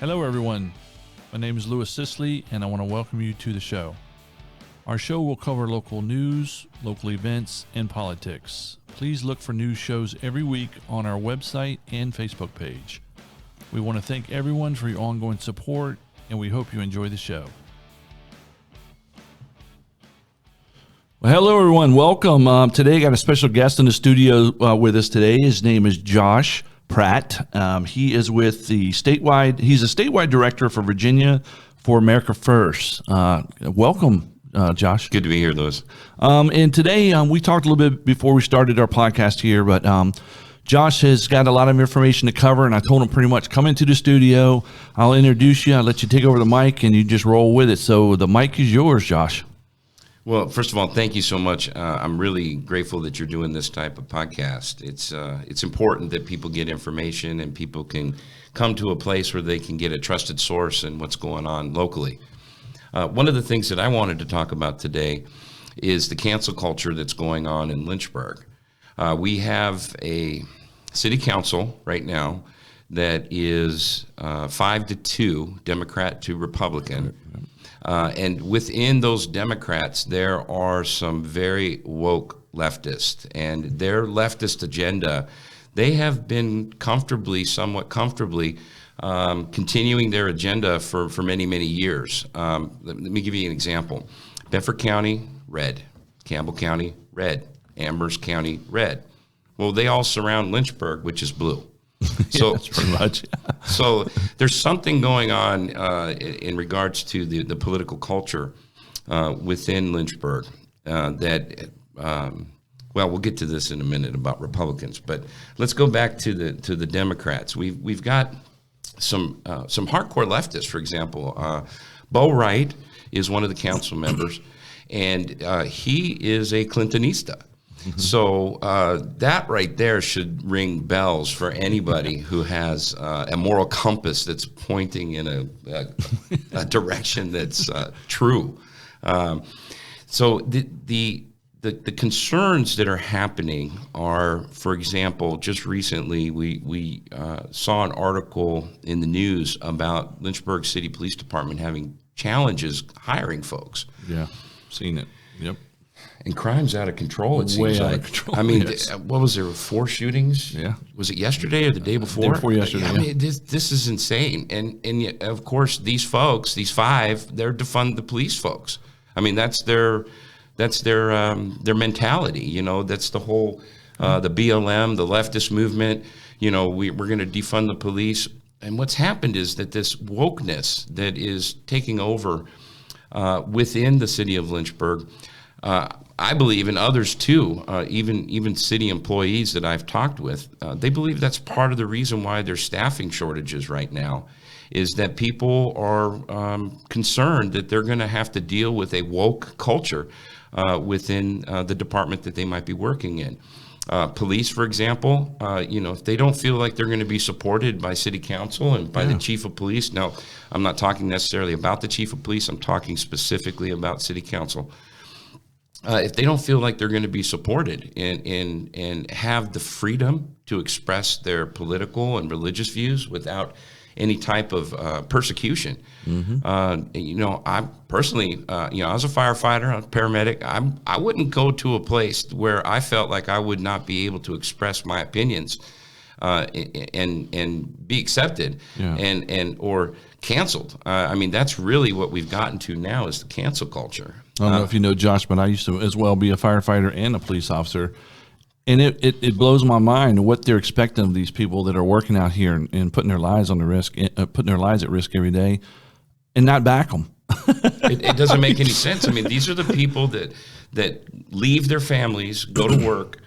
Hello, everyone. My name is Louis Scicli, and I want to welcome you to the show. Our show will cover local news, local events, and politics. Please look for news shows every week on our website and Facebook page. We want to thank everyone for your ongoing support, and we hope you enjoy the show. Well, hello, everyone. Welcome. Today, I got a special guest in the studio with us today. His name is Josh Pratt. He is with the Statewide. He's a statewide director for Virginia for America First. Welcome, Josh. Good to be here, Louis. And today, we talked a little bit before we started our podcast here, but Josh has got a lot of information to cover, and I told him pretty much come into the studio. I'll introduce you. I'll let you take over the mic, and you just roll with it. So the mic is yours, Josh. Well, first of all, thank you so much. I'm really grateful that you're doing this type of podcast. It's important that people get information and people can come to a place where they can get a trusted source in what's going on locally. One of the things that I wanted to talk about today is the cancel culture that's going on in Lynchburg. We have a city council right now that is 5-2 Democrat to Republican. And within those Democrats, there are some very woke leftists, and their leftist agenda, they have been somewhat comfortably, continuing their agenda for many, many years. Let me give you an example. Bedford County, red. Campbell County, red. Amherst County, red. Well, they all surround Lynchburg, which is blue. So that's pretty much. So there's something going on in regards to the political culture within Lynchburg that, well, we'll get to this in a minute about Republicans, but let's go back to the Democrats. We've got some hardcore leftists, for example. Bo Wright is one of the council members, and he is a Clintonista. So that right there should ring bells for anybody who has a moral compass that's pointing in a direction that's true. So the concerns that are happening are, for example, just recently we saw an article in the news about Lynchburg City Police Department having challenges hiring folks. Yeah, seen it. Yep. And crime's out of control, it seems Way like. out of control, I mean, yes. What was there, 4 shootings? Yeah. Was it yesterday or the day before? Day before yesterday, I mean, this is insane. And yet, of course, these folks, these 5, they're defund the police folks. I mean, that's their mentality, you know. That's the whole, the BLM, the leftist movement, you know, we're going to defund the police. And what's happened is that this wokeness that is taking over within the city of Lynchburg, I believe, and others too, even city employees that I've talked with, they believe that's part of the reason why there's staffing shortages right now, is that people are concerned that they're going to have to deal with a woke culture within the department that they might be working in. Police, for example, you know, if they don't feel like they're going to be supported by city council and by the chief of police. Now, I'm not talking necessarily about the chief of police. I'm talking specifically about city council. If they don't feel like they're going to be supported and have the freedom to express their political and religious views without any type of persecution. You know, I personally, you know, as a firefighter, a paramedic, I wouldn't go to a place where I felt like I would not be able to express my opinions and be accepted and or canceled. I mean, that's really what we've gotten to now, is the cancel culture. I don't know if you know, Josh, but I used to as well be a firefighter and a police officer. And it blows my mind what they're expecting of these people that are working out here and putting their lives on the risk, putting their lives at risk every day, and not back them. It doesn't make any sense. I mean, these are the people that leave their families, go to work,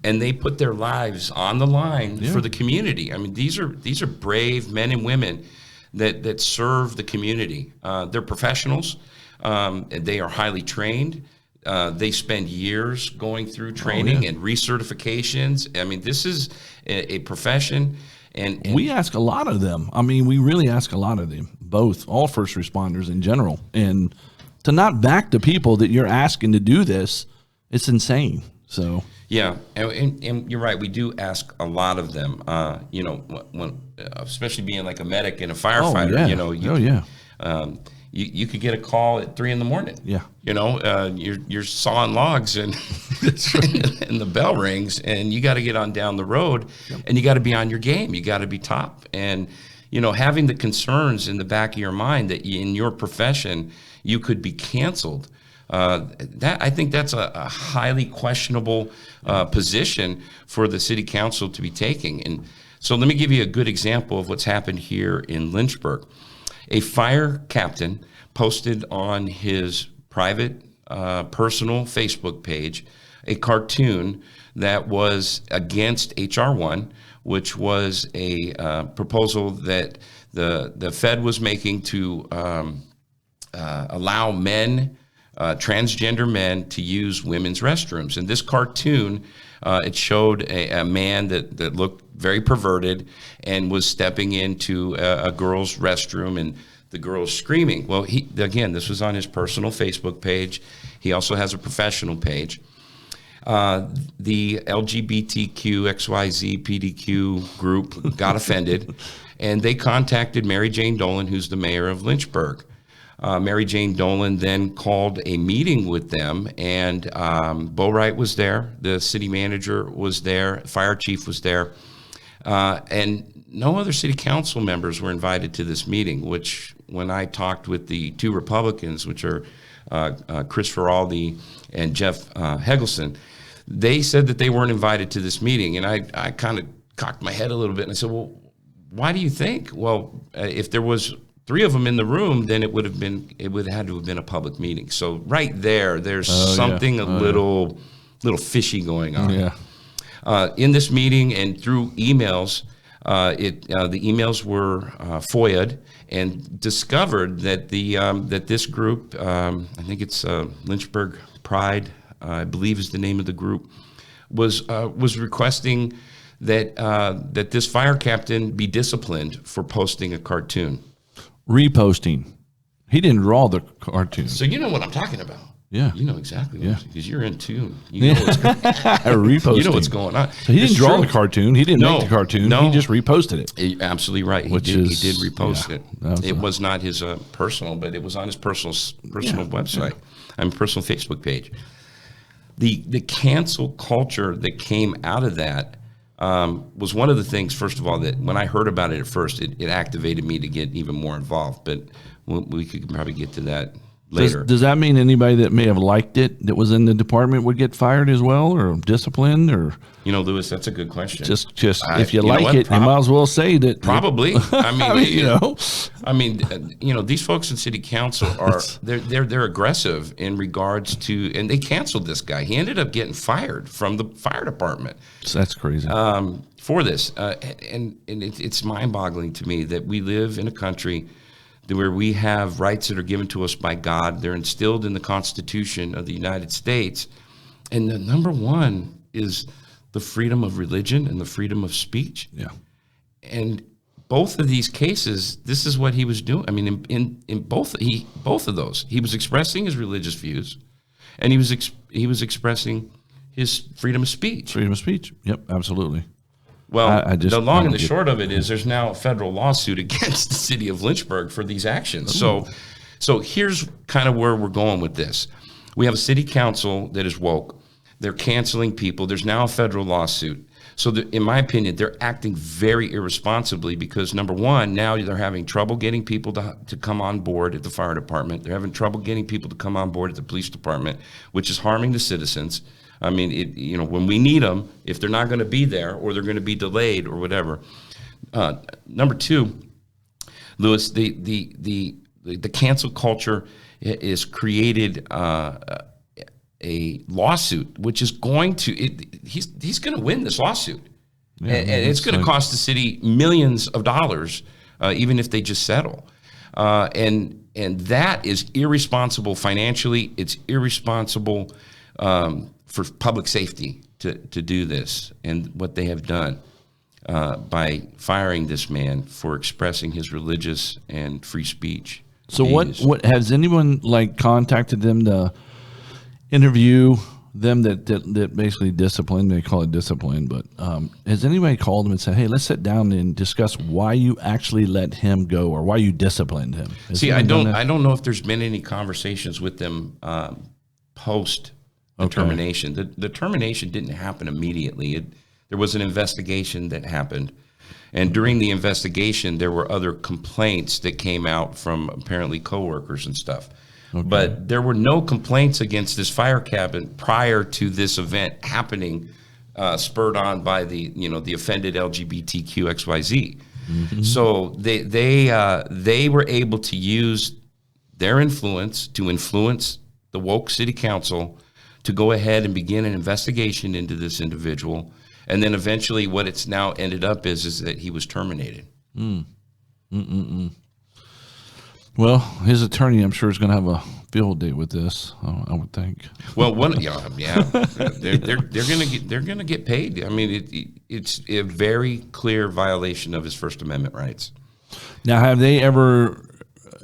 and they put their lives on the line for the community. I mean, these are brave men and women that serve the community. They're professionals. They are highly trained. They spend years going through training and recertifications. I mean, this is a profession. And we ask a lot of them. I mean, we really ask a lot of them, all first responders in general. And to not back the people that you're asking to do this, it's insane. So yeah, and you're right. We do ask a lot of them. When especially being like a medic and a firefighter. You could get a call at 3 a.m. Yeah. You're sawing logs and and the bell rings, and you got to get on down the road, and you got to be on your game. You got to be top, and having the concerns in the back of your mind that in your profession you could be canceled. That I think that's a highly questionable position for the city council to be taking. And so let me give you a good example of what's happened here in Lynchburg. A fire captain posted on his private personal Facebook page a cartoon that was against H.R. 1, which was a proposal that the Fed was making to allow men, transgender men, to use women's restrooms. And this cartoon, it showed a man that looked very perverted and was stepping into a girl's restroom, and the girl's screaming. Well, this was on his personal Facebook page. He also has a professional page. The LGBTQ XYZ PDQ group got offended, and they contacted Mary Jane Dolan, who's the mayor of Lynchburg. Mary Jane Dolan then called a meeting with them, and Bo Wright was there, the city manager was there, fire chief was there, and no other city council members were invited to this meeting, which when I talked with the two Republicans, which are Chris Feraldi and Jeff Hegelson, they said that they weren't invited to this meeting. And I kind of cocked my head a little bit and I said, well, why do you think? Well, if there was 3 of them in the room, then it would have had to have been a public meeting. So right there's something a little fishy going on. Yeah. In this meeting and through emails, the emails were FOIA'd and discovered that that this group, I think it's Lynchburg Pride, I believe is the name of the group, was requesting that this fire captain be disciplined for posting a cartoon. Reposting. He didn't draw the cartoon. So you know what I'm talking about. Yeah. You know exactly because you're in tune. You know what's going on. So he didn't draw the cartoon. He didn't make the cartoon. No. He just reposted it. Absolutely right. He did repost it. It was not his personal, but it was on his personal website. Personal Facebook page. The cancel culture that came out of that was one of the things, first of all, that when I heard about it at first, it activated me to get even more involved. But we could probably get to that later. Does that mean anybody that may have liked it that was in the department would get fired as well, or disciplined, or? Louis, that's a good question. Just if you like it, you might as well say that. Probably. I mean, these folks in city council are they're aggressive in regards to, and they canceled this guy. He ended up getting fired from the fire department. That's crazy. For this, and it's mind-boggling to me that we live in a country where we have rights that are given to us by God. They're instilled in the Constitution of the United States. And the number one is the freedom of religion and the freedom of speech. Yeah. And both of these cases, this is what he was doing. I mean, in both of those, he was expressing his religious views, and he was expressing his freedom of speech. Freedom of speech. Yep, absolutely. Well, the long and the short of it is there's now a federal lawsuit against the city of Lynchburg for these actions. Ooh. So here's kind of where we're going with this. We have a city council that is woke. They're canceling people. There's now a federal lawsuit. So in my opinion, they're acting very irresponsibly because, number one, now they're having trouble getting people to come on board at the fire department. They're having trouble getting people to come on board at the police department, which is harming the citizens. I mean, when we need them, if they're not going to be there or they're going to be delayed or whatever. Number two, Louis, the cancel culture is created a lawsuit, which is going to he's going to win this lawsuit, and it's going to cost the city millions of dollars, even if they just settle. And that is irresponsible financially. It's irresponsible for public safety to do this, and what they have done by firing this man for expressing his religious and free speech. So what has anyone contacted them to interview them that basically discipline, they call it discipline, but has anybody called them and said, hey, let's sit down and discuss why you actually let him go or why you disciplined him? See, I don't know if there's been any conversations with them post the termination. The termination didn't happen immediately. There was an investigation that happened. And during the investigation, there were other complaints that came out from apparently coworkers and stuff. Okay. But there were no complaints against this fire captain prior to this event happening, spurred on by the offended LGBTQ XYZ. Mm-hmm. So they were able to use their influence to influence the woke city council to go ahead and begin an investigation into this individual. And then eventually what it's now ended up is that he was terminated. Well, his attorney, I'm sure, is going to have a field day with this. I would think. Well, they're going to get paid. I mean, it's a very clear violation of his First Amendment rights. Now, have they ever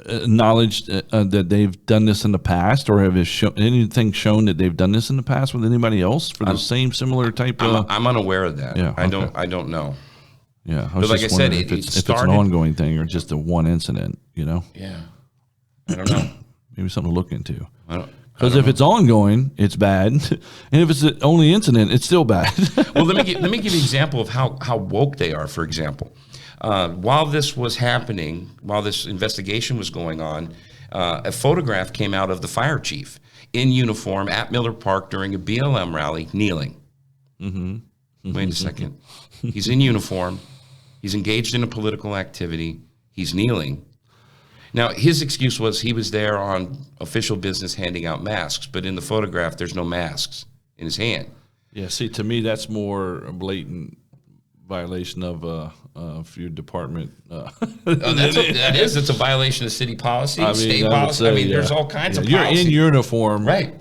acknowledged that they've done this in the past, or have anything shown that they've done this in the past with anybody else for the same similar type of? I'm unaware of that. Yeah, okay. I don't know. Yeah, but like I said, if it's an ongoing thing or just a one incident, Yeah, I don't know. Maybe something to look into. Because if it's ongoing, it's bad, and if it's the only incident, it's still bad. Well, let me give you an example of how woke they are. For example. While this was happening, while this investigation was going on, a photograph came out of the fire chief in uniform at Miller Park during a BLM rally, kneeling. Mm-hmm. Wait a second. He's in uniform. He's engaged in a political activity. He's kneeling. Now, his excuse was he was there on official business handing out masks, but in the photograph, there's no masks in his hand. Yeah, see, to me, that's more a blatant violation of your department. That is. It's a violation of city policy, state policy. There's all kinds of policy. You're in uniform, right?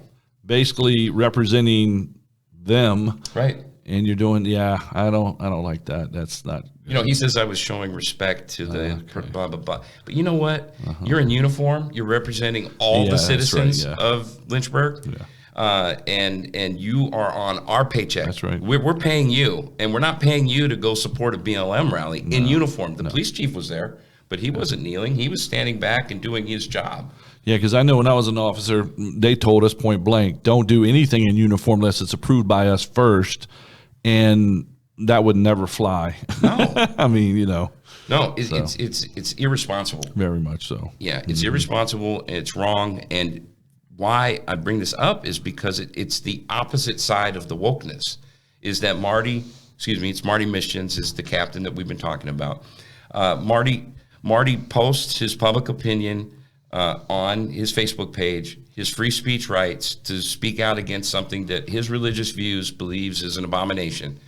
Basically representing them, right? And you're doing, I don't like that. That's not. He says I was showing respect to the blah blah blah. But you know what? You're in uniform. You're representing all the citizens of Lynchburg. Yeah. And you are on our paycheck. That's right. We're paying you, and we're not paying you to go support a BLM rally in uniform. The police chief was there, but he wasn't kneeling. He was standing back and doing his job. Yeah, because I know when I was an officer, they told us point blank, don't do anything in uniform unless it's approved by us first, and that would never fly. No. I mean, No, it's irresponsible. Very much so. Yeah, it's irresponsible. It's wrong, and why I bring this up is because it's the opposite side of the wokeness. Is that it's Marty Missions is the captain that we've been talking about. Marty posts his public opinion on his Facebook page, his free speech rights to speak out against something that his religious views believes is an abomination.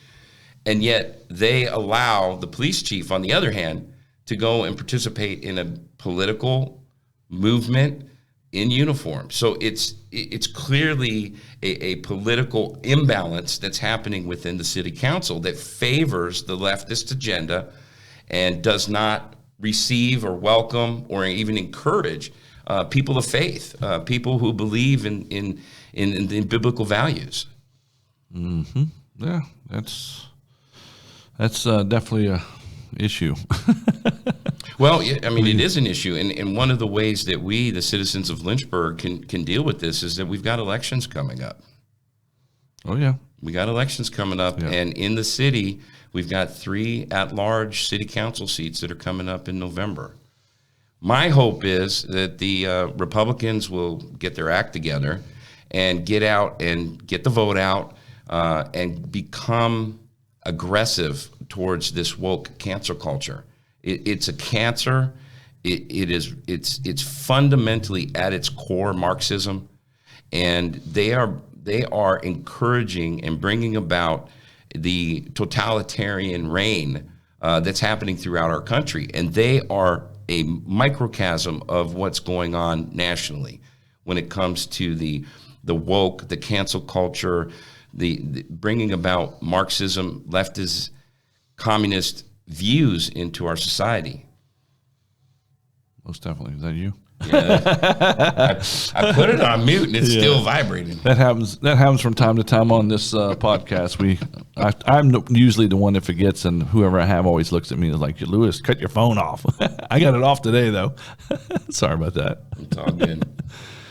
And yet they allow the police chief, on the other hand, to go and participate in a political movement in uniform. So it's clearly a political imbalance that's happening within the city council that favors the leftist agenda and does not receive or welcome or even encourage people of faith, people who believe in biblical values. Mm-hmm. Yeah, that's definitely a issue. Well, I mean, it is an issue, and one of the ways that we, the citizens of Lynchburg, can deal with this is that we've got elections coming up. Oh, yeah. We got elections coming up, and in the city, we've got 3 at-large city council seats that are coming up in November. My hope is that the Republicans will get their act together and get out and get the vote out and become aggressive towards this woke cancel culture. It's a cancer. It's fundamentally at its core Marxism, and they are encouraging and bringing about the totalitarian reign that's happening throughout our country, and they are a microcosm of what's going on nationally when it comes to the woke, the cancel culture, the bringing about Marxism, leftist, communist views into our society. Most definitely. Is that you? Yeah, I put it on mute and it's still vibrating. That happens from time to time on this podcast. I'm usually the one that forgets, and whoever I have always looks at me and is like, Louis, cut your phone off. I got it off today, though. Sorry about that. It's all good.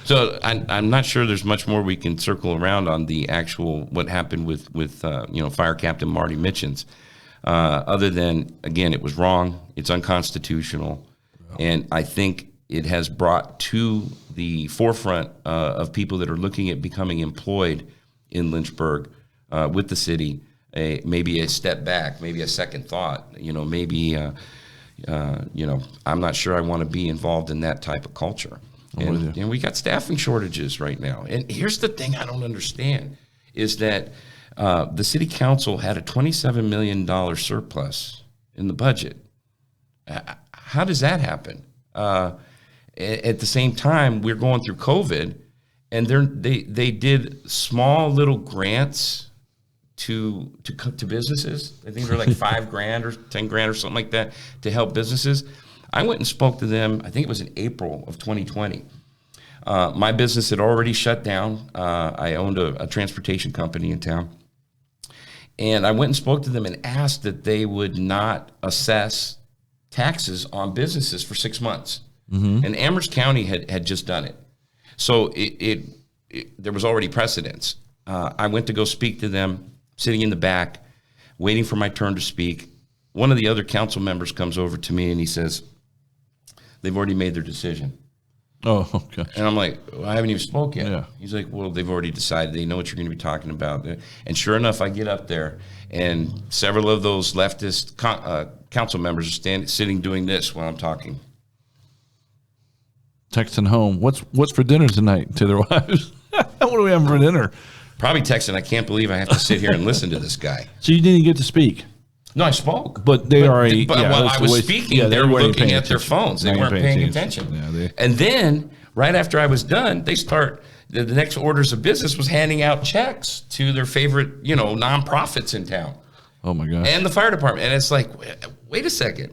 So I'm not sure there's much more we can circle around on the actual what happened with Fire Captain Marty Mitchens, other than, again, it was wrong. It's unconstitutional. And I think it has brought to the forefront of people that are looking at becoming employed in Lynchburg with the city, maybe a step back, maybe a second thought, maybe, I'm not sure I want to be involved in that type of culture. And we got staffing shortages right now. And here's the thing I don't understand is that the city council had a $27 million surplus in the budget. How does that happen? At the same time, we're going through COVID, and they did small little grants to businesses. I think they're like $5,000 or $10,000 or something like that to help businesses. I went and spoke to them. I think it was in April of 2020. My business had already shut down. I owned a transportation company in town. And I went and spoke to them and asked that they would not assess taxes on businesses for 6 months. Mm-hmm. And Amherst County had just done it. So there was already precedence. I went to go speak to them, sitting in the back, waiting for my turn to speak. One of the other council members comes over to me and he says, they've already made their decision. Oh, okay. And I'm like, well, I haven't even spoke yet. Yeah. He's like, well, they've already decided. They know what you're going to be talking about. And sure enough, I get up there, and several of those leftist council members are sitting doing this while I'm talking. Texting home, what's for dinner tonight to their wives? What do we have for dinner? Probably texting, I can't believe I have to sit here and listen to this guy. So you didn't get to speak? No, I spoke. But while I was speaking, they were looking at their phones. They weren't paying attention. Yeah, and then, right after I was done, they start, the next orders of business was handing out checks to their favorite, nonprofits in town. Oh, my gosh. And the fire department. And it's like, wait a second.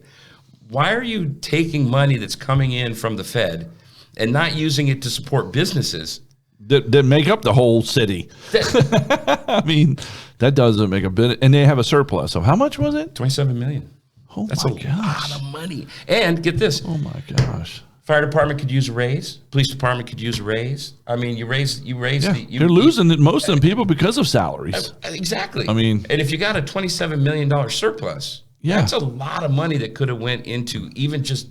Why are you taking money that's coming in from the Fed and not using it to support businesses that make up the whole city? I mean, that doesn't make a bit. And they have a surplus. So how much was it? $27 million. Oh, that's my a gosh. lot of money. And get this. Oh, my gosh. Fire department could use a raise. Police department could use a raise. I mean, you raise. They're losing most of them people because of salaries. Exactly. I mean, and if you got a $27 million surplus, that's a lot of money that could have went into even just,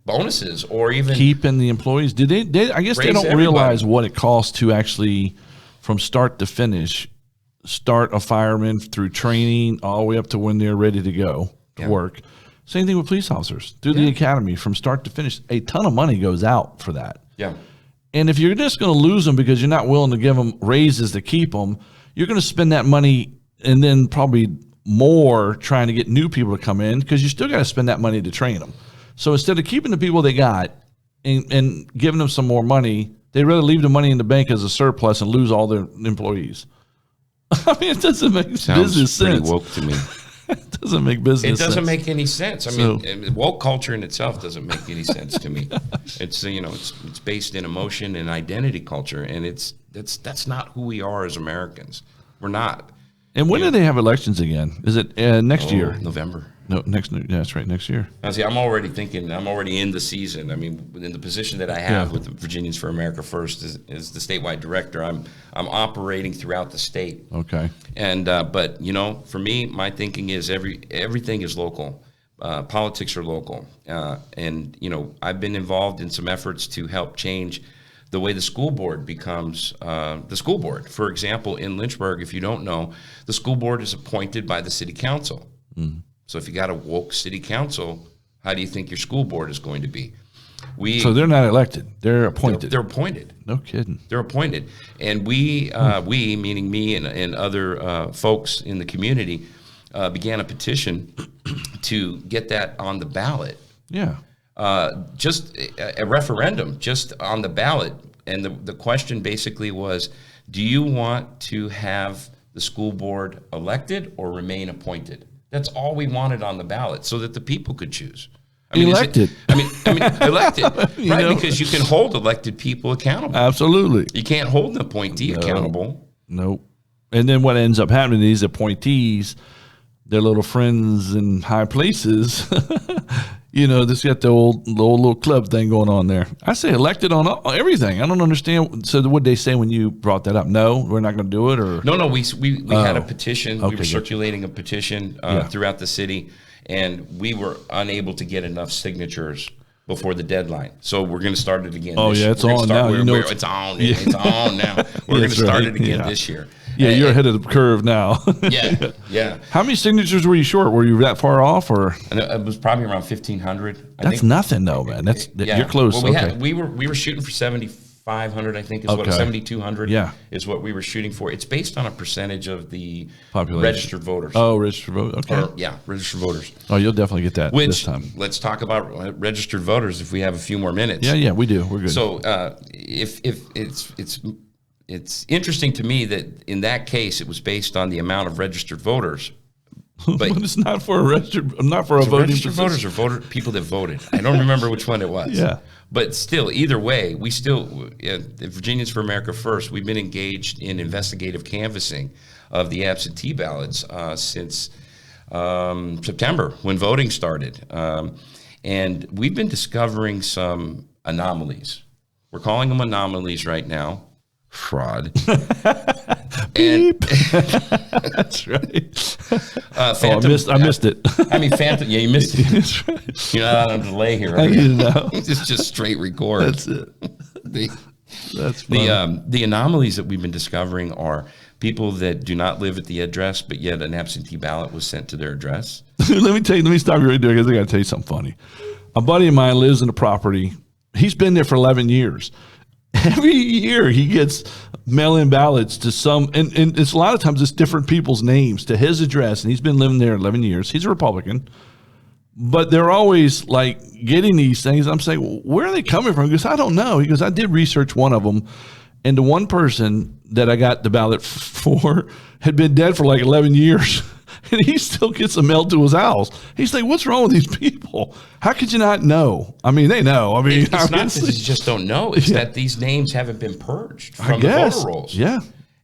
bonuses or even keeping the employees. Did they I guess they don't realize what it costs to actually, from start to finish, start a fireman through training all the way up to when they're ready to go to work. Same thing with police officers through the academy from start to finish. A ton of money goes out for that. Yeah. And if you're just going to lose them because you're not willing to give them raises to keep them, you're going to spend that money and then probably more trying to get new people to come in because you still got to spend that money to train them. So instead of keeping the people they got and giving them some more money, they'd rather leave the money in the bank as a surplus and lose all their employees. I mean, it doesn't make business sense. Pretty woke to me. It doesn't make business sense. It doesn't make any sense. I mean, woke culture in itself doesn't make any sense to me. It's it's based in emotion and identity culture, and that's not who we are as Americans. We're not. And when do they have elections again? Is it next year? November. No, that's right, next year. Now, see, I'm already in the season. I mean, in the position that I have with the Virginians for America First is the statewide director. I'm operating throughout the state. Okay. And but for me, my thinking is everything is local. Politics are local, and I've been involved in some efforts to help change the way the school board becomes the school board. For example, in Lynchburg, if you don't know, the school board is appointed by the city council. Mm. So if you got a woke city council, how do you think your school board is going to be? So they're not elected; they're appointed. They're appointed. No kidding. They're appointed, and we meaning me and other folks in the community, began a petition to get that on the ballot. Yeah. Just a referendum, just on the ballot, and the question basically was, do you want to have the school board elected or remain appointed? That's all we wanted on the ballot, so that the people could choose. I mean, elected. Elected, right? know? Because you can hold elected people accountable. Absolutely. You can't hold an appointee accountable. Nope. And then what ends up happening, these appointees, their little friends in high places, this got the old little club thing going on there. I say elected on everything. I don't understand. So what they say when you brought that up? No, we're not going to do it, or no. We had a petition. Okay, we were circulating a petition throughout the city, and we were unable to get enough signatures before the deadline. So we're going to start it again. Oh, yeah, it's on now. It's on. Yeah. It's on now. We're going to start it again this year. Yeah, you're ahead of the curve now. Yeah. How many signatures were you short? Were you that far off, or? And it was probably around 1,500. That's nothing, though, man. You're close. Well, we were shooting for 7,500. I think is what 7,200. Is what we were shooting for. It's based on a percentage of the population. Registered voters. Oh, registered voters. Okay. Registered voters. Oh, you'll definitely get that this time. Let's talk about registered voters if we have a few more minutes. Yeah, we do. We're good. So, if it's interesting to me that in that case it was based on the amount of registered voters, but it's not for a registered. Not for a voting. Registered voters or people that voted. I don't remember which one it was. Yeah. But still, either way, we still, the Virginians for America First, we've been engaged in investigative canvassing of the absentee ballots since September when voting started, and we've been discovering some anomalies. We're calling them anomalies right now. Fraud. Beep. That's right. Phantom, I missed it. Phantom. Yeah, you missed it. That's right. You're not on a delay here. I didn't know. It's just straight record. That's it. That's funny. The anomalies that we've been discovering are people that do not live at the address, but yet an absentee ballot was sent to their address. Let me stop you right there because I got to tell you something funny. A buddy of mine lives in a property. He's been there for 11 years. Every year he gets mail-in ballots to some, and it's a lot of times it's different people's names to his address, and he's been living there 11 years. He's a Republican, but they're always like getting these things. I'm saying, well, where are they coming from? He goes, I don't know. He goes, I did research one of them, and the one person that I got the ballot for had been dead for like 11 years. And he still gets them mailed to his house. He's like, what's wrong with these people? How could you not know? I mean, they know. I mean, it's not that you just don't know. It's that these names haven't been purged from the voter rolls. Yeah.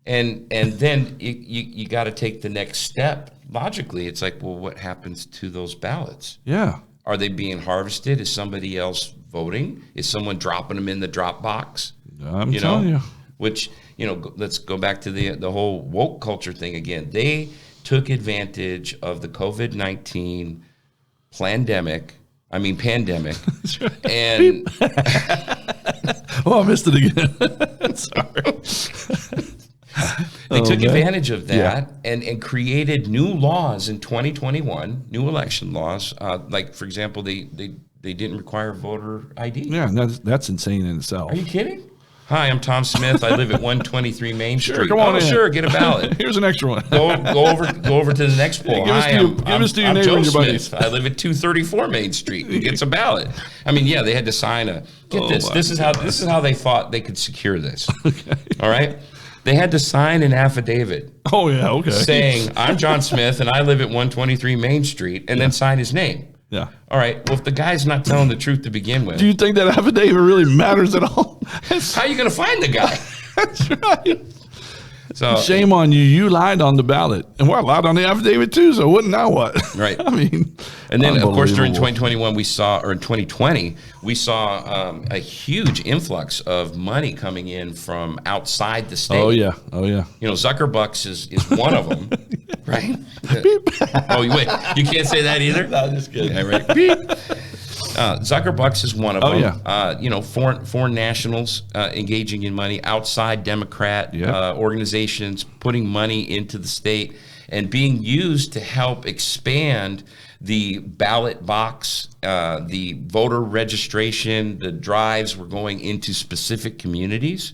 And then you got to take the next step. Logically, it's like, well, what happens to those ballots? Yeah. Are they being harvested? Is somebody else voting? Is someone dropping them in the drop box? I'm telling you. Which, let's go back to the whole woke culture thing again. They took advantage of the COVID-19 pandemic. That's right. And I missed it again. Sorry. They took advantage of that and created new laws in 2021, new election laws. Like, for example, they didn't require voter ID. Yeah, that's insane in itself. Are you kidding? Hi, I'm Tom Smith. I live at 123 Main Street. Come on in. Sure, get a ballot. Here's an extra one. Go over to the next poll. Give us to your neighbor and your buddies. I live at 234 Main Street. Gets a ballot. They had to sign a. This is how they thought they could secure this. Okay. All right. They had to sign an affidavit. Oh yeah. Okay. Saying I'm John Smith and I live at 123 Main Street, and then sign his name. Yeah. All right. Well, if the guy's not telling the truth to begin with, do you think that affidavit really matters at all? How are you going to find the guy? That's right. So shame on you. You lied on the ballot, and I lied on the affidavit too. So wouldn't now what? Right. And then of course during 2021 in 2020 we saw a huge influx of money coming in from outside the state. Oh yeah. Zuckerbucks is one of them, right? Oh wait, you can't say that either. No, just kidding. Yeah, right. Zuckerbucks is one of them. Yeah. Foreign nationals engaging in money, outside Democrat organizations putting money into the state and being used to help expand the ballot box, the voter registration, the drives were going into specific communities.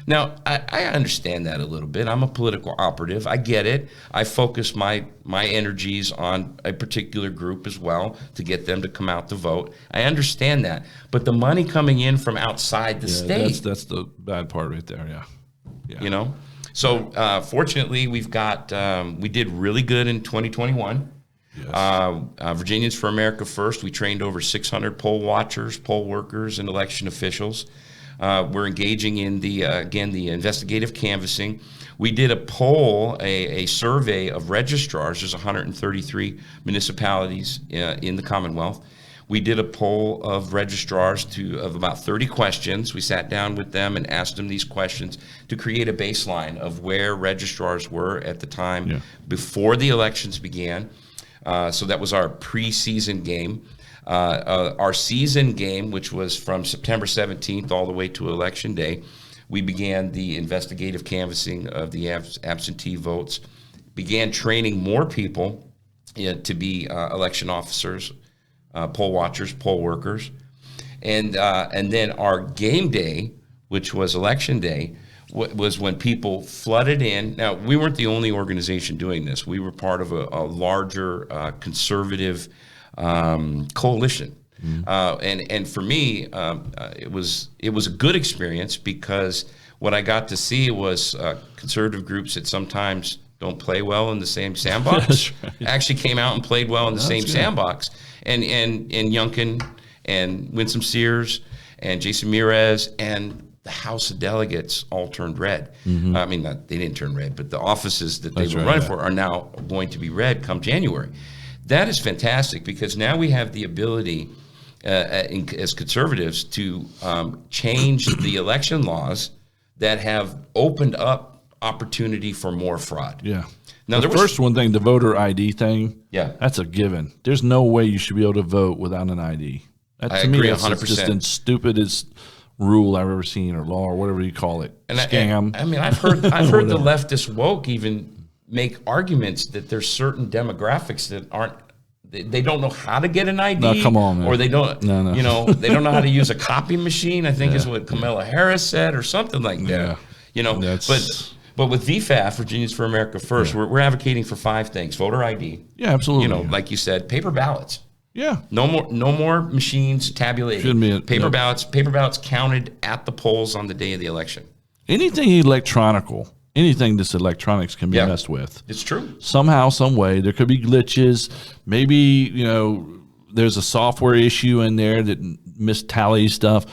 Now, I understand that a little bit. I'm a political operative. I get it. I focus my energies on a particular group as well to get them to come out to vote. I understand that. But the money coming in from outside the state. That's the bad part right there, yeah. So fortunately, we've got, we did really good in 2021. Yes. Virginians for America First. We trained over 600 poll watchers, poll workers, and election officials. We're engaging in the investigative canvassing. We did a poll, a survey of registrars. There's 133 municipalities in the Commonwealth. We did a poll of registrars of about 30 questions. We sat down with them and asked them these questions to create a baseline of where registrars were at the time before the elections began. So that was our preseason game. Our season game, which was from September 17th all the way to Election Day, we began the investigative canvassing of the absentee votes, began training more people to be election officers, poll watchers, poll workers. And then our game day, which was Election Day, was when people flooded in. Now, we weren't the only organization doing this. We were part of a larger conservative coalition. And for me, it was a good experience because what I got to see was conservative groups that sometimes don't play well in the same sandbox actually came out and played well in the same sandbox. And Youngkin and Winsome Sears and Jason Mirez and the House of Delegates all turned red. I mean, they didn't turn red, but the offices that they were running for are now going to be red come January. That is fantastic because now we have the ability as conservatives to change the election laws that have opened up opportunity for more fraud. Yeah. Now, the first one thing, the voter ID thing, that's a given. There's no way you should be able to vote without an ID. I agree 100%. That's just the stupidest rule I've ever seen, or law, or whatever you call it. And scam. I mean, I've heard the leftist woke even make arguments that there's certain demographics that aren't. They don't know how to get an ID. No, come on, man. Or they don't. No. You know, they don't know how to use a copy machine. I think is what Kamala Harris said, or something like that. Yeah. You know, but with VFAF, Virginians for America First, we're advocating for 5 things: voter ID. Yeah, absolutely. You know, like you said, paper ballots. Yeah. No more machines tabulating. Shouldn't be paper ballots counted at the polls on the day of the election. Anything electronical. Anything that's electronics can be messed with. It's true. Somehow, some way, there could be glitches. Maybe, there's a software issue in there that mistallies stuff.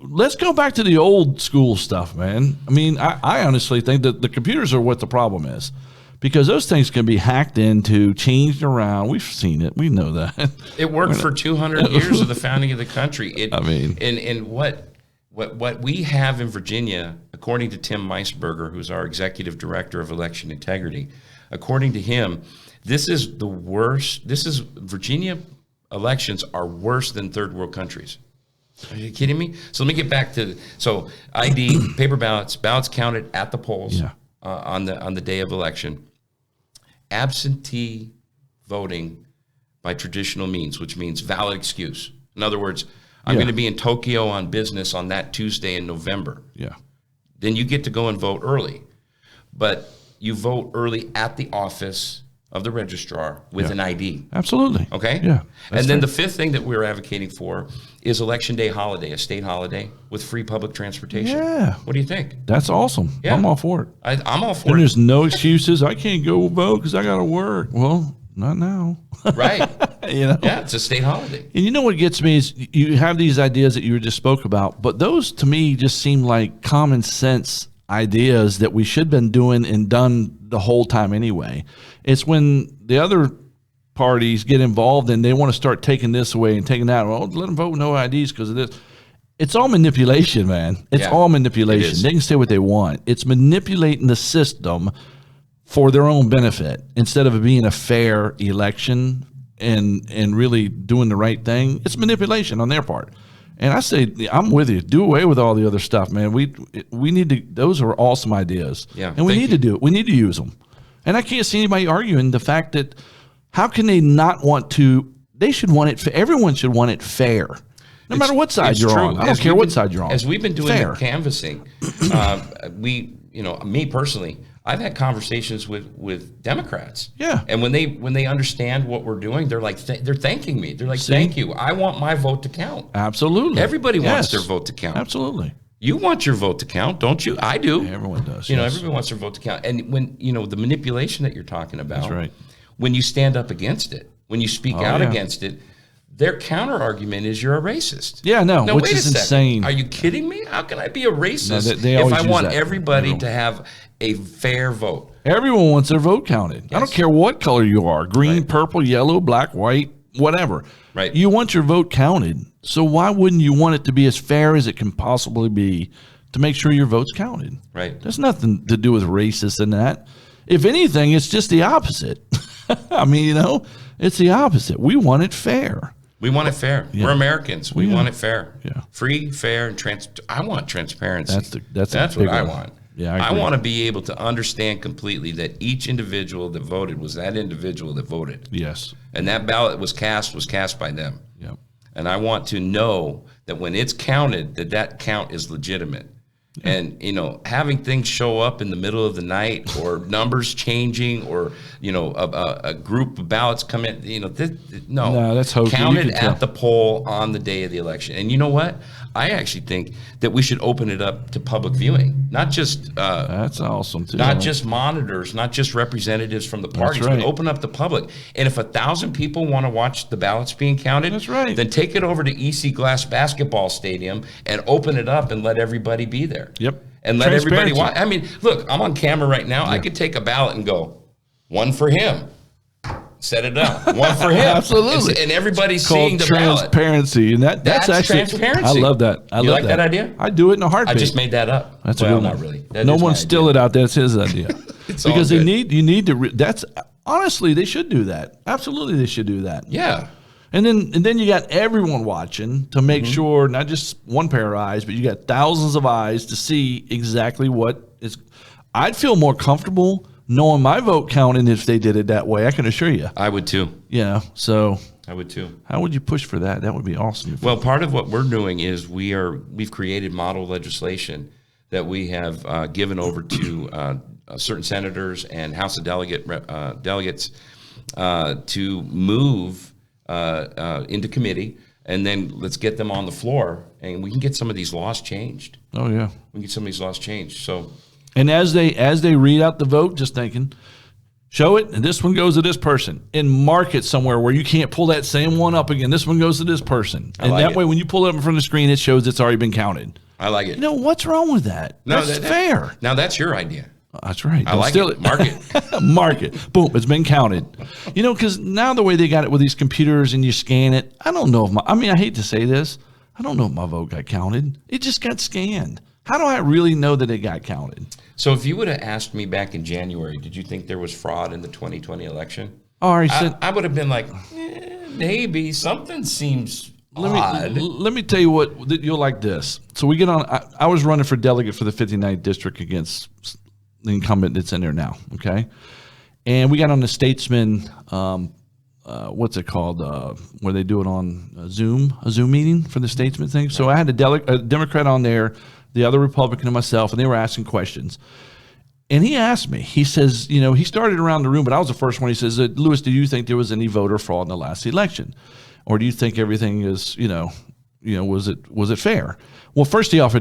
Let's go back to the old school stuff, man. I mean, I honestly think that the computers are what the problem is, because those things can be hacked into, changed around. We've seen it. We know that. It worked for 200 years of the founding of the country. And what we have in Virginia, according to Tim Meisberger, who's our executive director of election integrity, according to him, this is the worst. Virginia elections are worse than third world countries. Are you kidding me? So let me get back to ID, paper ballots counted at the polls on the day of election. Absentee voting by traditional means, which means valid excuse. In other words, I'm going to be in Tokyo on business on that Tuesday in November. Yeah. Then you get to go and vote early. But you vote early at the office of the registrar with an ID. Absolutely. Okay? Yeah. And then the 5th thing that we're advocating for is Election Day holiday, a state holiday with free public transportation. Yeah. What do you think? That's awesome. Yeah. I'm all for it. I'm all for it. And there's no excuses. I can't go vote because I got to work. Well, not now. Right. Yeah, it's a state holiday. And you know what gets me is you have these ideas that you just spoke about, but those to me just seem like common sense ideas that we should have been doing and done the whole time anyway. It's when the other parties get involved and they want to start taking this away and taking that. Well, let them vote with no IDs because of this. It's all manipulation, man. It's all manipulation. They can say what they want. It's manipulating the system for their own benefit instead of it being a fair election and really doing the right thing. It's manipulation on their part. And I say, I'm with you. Do away with all the other stuff, man. We need to. Those are awesome ideas. Yeah, and we need to do it. We need to use them. And I can't see anybody arguing the fact that how can they not want to? They should want it. Everyone should want it fair, no matter what side you're on. I don't care what side you're on. As we've been doing the canvassing, me personally, I've had conversations with Democrats. Yeah. And when they understand what we're doing, they're like, they're thanking me. They're like, thank you. I want my vote to count. Absolutely. Everybody wants their vote to count. Absolutely. You want your vote to count, don't you? I do. Everyone does. Everybody wants their vote to count. And when, the manipulation that you're talking about. That's right. when you stand up against it, when you speak out against it, their counter argument is you're a racist. Yeah, no, now, which wait is a second. Insane. Are you kidding me? How can I be a racist they if always I use want that. everybody to have a fair vote? Everyone wants their vote counted. I don't care what color you are, green, purple, yellow, black, white, whatever. Right. You want your vote counted. So why wouldn't you want it to be as fair as it can possibly be to make sure your vote's counted? Right. There's nothing to do with racist in that. If anything, it's just the opposite. I mean, it's the opposite. We want it fair. We want it fair. Yeah. We're Americans. We want it fair. Yeah. Free, fair, and I want transparency. That's what I want. Yeah, I want to be able to understand completely that each individual that voted was that individual that voted. Yes. And that ballot was cast by them. Yep. And I want to know that when it's counted, that count is legitimate. Yeah. And, having things show up in the middle of the night or numbers changing or, a group of ballots come in, no, that's hokey. Counted at the poll on the day of the election. And you know what? I actually think that we should open it up to public viewing, not just that's awesome too. Not just monitors, not just representatives from the parties, but open up the public. And if 1,000 people want to watch the ballots being counted, that's right. Then take it over to EC Glass Basketball Stadium and open it up and let everybody be there. Yep. And let everybody watch. I mean, look, I'm on camera right now. Yeah. I could take a ballot and go, one for him. Set it up. One for him. Absolutely. And everybody's seeing the transparency. Ballot. And that's actually transparency. I love that. You like that idea? I do it in a heartbeat. I just made that up. That's a good one. Not really. No one steal it out there. It's his idea. Because you need to. That's honestly, they should do that. Absolutely, they should do that. Yeah. And then you got everyone watching to make sure, not just one pair of eyes, but you got thousands of eyes to see exactly what is. I'd feel more comfortable knowing my vote counting if they did it that way. I can assure you. I would too. So I would too. How would you push for that? That would be awesome. Well, part of what we're doing is we've created model legislation that we have given over to certain senators and House of delegates to move into committee, and then let's get them on the floor, and we can get some of these laws changed. Oh yeah, we can get some of these laws changed. So. And as they read out the vote, just thinking, show it, and this one goes to this person, and mark it somewhere where you can't pull that same one up again. This one goes to this person, and that way, when you pull it up in front of the screen, it shows it's already been counted. I like it. What's wrong with that? No, that's fair. Now that's your idea. That's right. I like it. Mark it. Mark it. Boom. It's been counted. Because now the way they got it with these computers and you scan it, I don't know if I hate to say this, I don't know if my vote got counted. It just got scanned. How do I really know that it got counted? So if you would have asked me back in January, did you think there was fraud in the 2020 election? I would have been like, maybe something seems odd. Let me tell you what, you'll like this. So we get on, I was running for delegate for the 59th district against the incumbent that's in there now, okay? And we got on the Statesman, what's it called, where they do it on a Zoom meeting for the Statesman thing. So I had a Democrat on there, the other Republican and myself, and they were asking questions. And he asked me, he says, he started around the room, but I was the first one. He says, Louis, do you think there was any voter fraud in the last election? Or do you think everything is, was it fair? Well, first he asked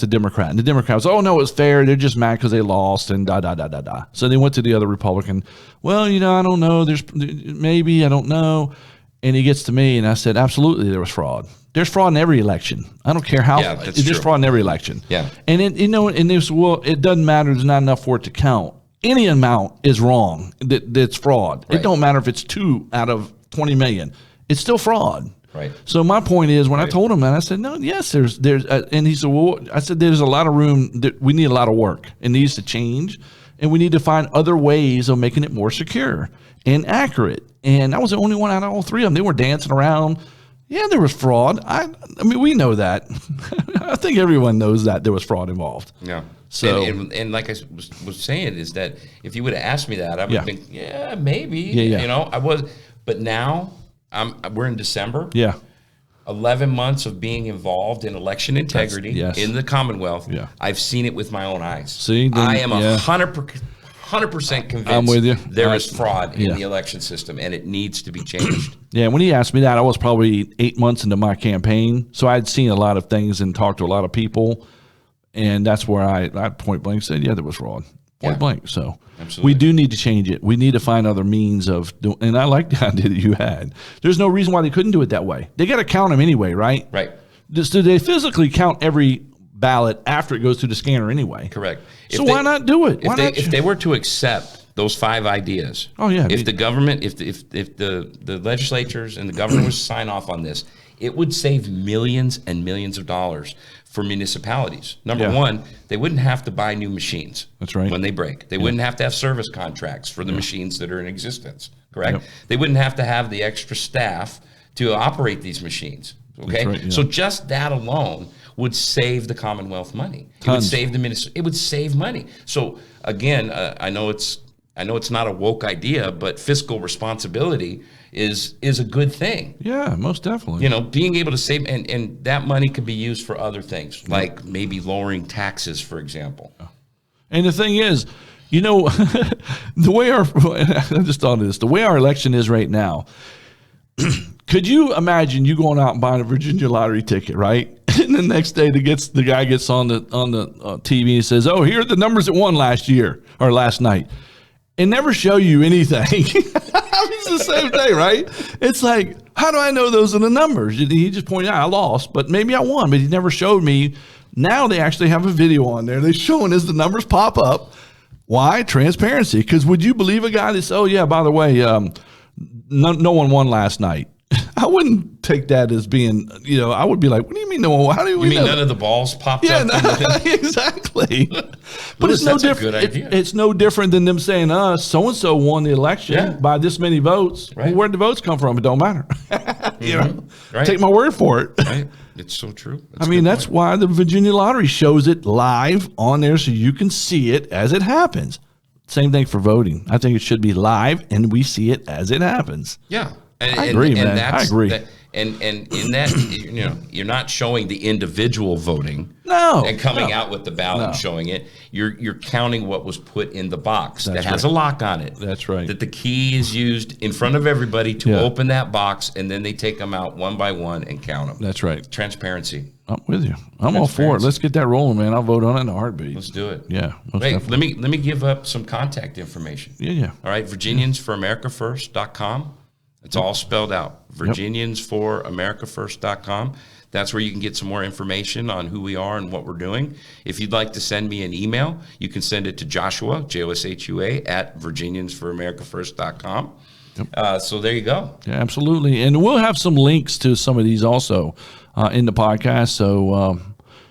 the Democrat, and the Democrat was, oh, no, it was fair. They're just mad because they lost and da. So they went to the other Republican. Well, I don't know. Maybe, I don't know. And he gets to me, and I said, absolutely, there was fraud. There's fraud in every election. I don't care how. Yeah, that's there's true. fraud in every election. Yeah. And and they said, well, it doesn't matter. There's not enough for it to count. Any amount is wrong. That's fraud. Right. It don't matter if it's 2 out of 20 million. It's still fraud. Right. So my point is, when I told him that, I said, no, yes, there's, and he said, well, I said, there's a lot of room. We need a lot of work. It needs to change, and we need to find other ways of making it more secure and accurate. And I was the only one out of all three of them. They were dancing around. Yeah, there was fraud. I mean, we know that. I think everyone knows that there was fraud involved. Yeah. So and like I was saying, is that if you would have asked me that, I would think, maybe. Yeah. I was, but now we're in December. Yeah. 11 months of being involved in election integrity in the Commonwealth. Yeah. I've seen it with my own eyes. See, I am 100% convinced I'm with you. There is fraud in the election system, and it needs to be changed. Yeah, when he asked me that, I was probably 8 months into my campaign, so I'd seen a lot of things and talked to a lot of people, and that's where I point blank said, yeah, there was fraud. point blank. So Absolutely. we do need to change it. We need to find other means of doing, and I like the idea that you had. There's no reason why they couldn't do it that way. They got to count them anyway, right? Right. So they physically count every ballot after it goes through the scanner anyway. Correct. So why not do it? If they were to accept those 5 ideas, if the government, if the legislatures and the governor was to sign off on this, it would save millions and millions of dollars for municipalities. Number one, they wouldn't have to buy new machines. That's right. When they break. They wouldn't have to have service contracts for the machines that are in existence, correct? Yep. They wouldn't have to have the extra staff to operate these machines, okay? Right, So just that alone would save the Commonwealth money. It would save it would save money. So again, I know it's not a woke idea, but fiscal responsibility is a good thing. Yeah, most definitely. Being able to save, and that money could be used for other things, like maybe lowering taxes, for example. And the thing is, the way I just thought of this, the way our election is right now, could you imagine you going out and buying a Virginia lottery ticket, right? And the next day the guy gets on the TV and says, "Oh, here are the numbers that won last year or last night," and never show you anything. It's the same day, right? It's like, how do I know those are the numbers? He just pointed out I lost, but maybe I won, but he never showed me. Now they actually have a video on there. They're showing as the numbers pop up. Why? Transparency. Because would you believe a guy that says, "Oh yeah, by the way, no one won last night"? I wouldn't take that as being, I would be like, what do you mean no one? How do we know? None of the balls popped up? Exactly. But it's no different. Good idea. It's no different than them saying, so-and-so won the election by this many votes. Right. Well, where'd the votes come from? It don't matter. Right. Take my word for it. Right. It's so true. That's why the Virginia Lottery shows it live on there so you can see it as it happens. Same thing for voting. I think it should be live and we see it as it happens. Yeah. I agree, man. I agree. And in that, you're not showing the individual voting. No. And coming out with the ballot and showing it. You're counting what was put in the box that has a lock on it. That's right. That the key is used in front of everybody to open that box, and then they take them out one by one and count them. That's right. Transparency. I'm with you. I'm all for it. Let's get that rolling, man. I'll vote on it in a heartbeat. Let's do it. Yeah. Wait, let me give up some contact information. Yeah. All right, VirginiansForAmericaFirst.com. It's all spelled out. VirginiansForAmericaFirst.com. That's where you can get some more information on who we are and what we're doing. If you'd like to send me an email, you can send it to Joshua, Joshua, at VirginiansForAmericaFirst.com. So there you go. Yeah, absolutely. And we'll have some links to some of these also in the podcast. So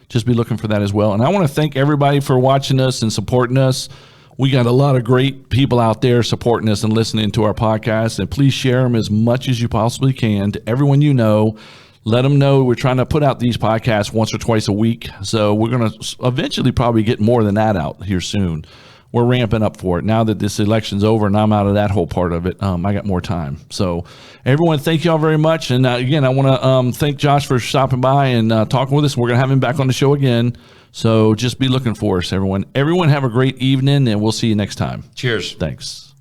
just be looking for that as well. And I want to thank everybody for watching us and supporting us. We got a lot of great people out there supporting us and listening to our podcast. And please share them as much as you possibly can to everyone you know. Let them know we're trying to put out these podcasts once or twice a week. So we're going to eventually probably get more than that out here soon. We're ramping up for it. Now that this election's over and I'm out of that whole part of it, I got more time. So everyone, thank you all very much. And again, I want to thank Josh for stopping by and talking with us. We're going to have him back on the show again. So just be looking for us, everyone. Everyone have a great evening, and we'll see you next time. Cheers. Thanks.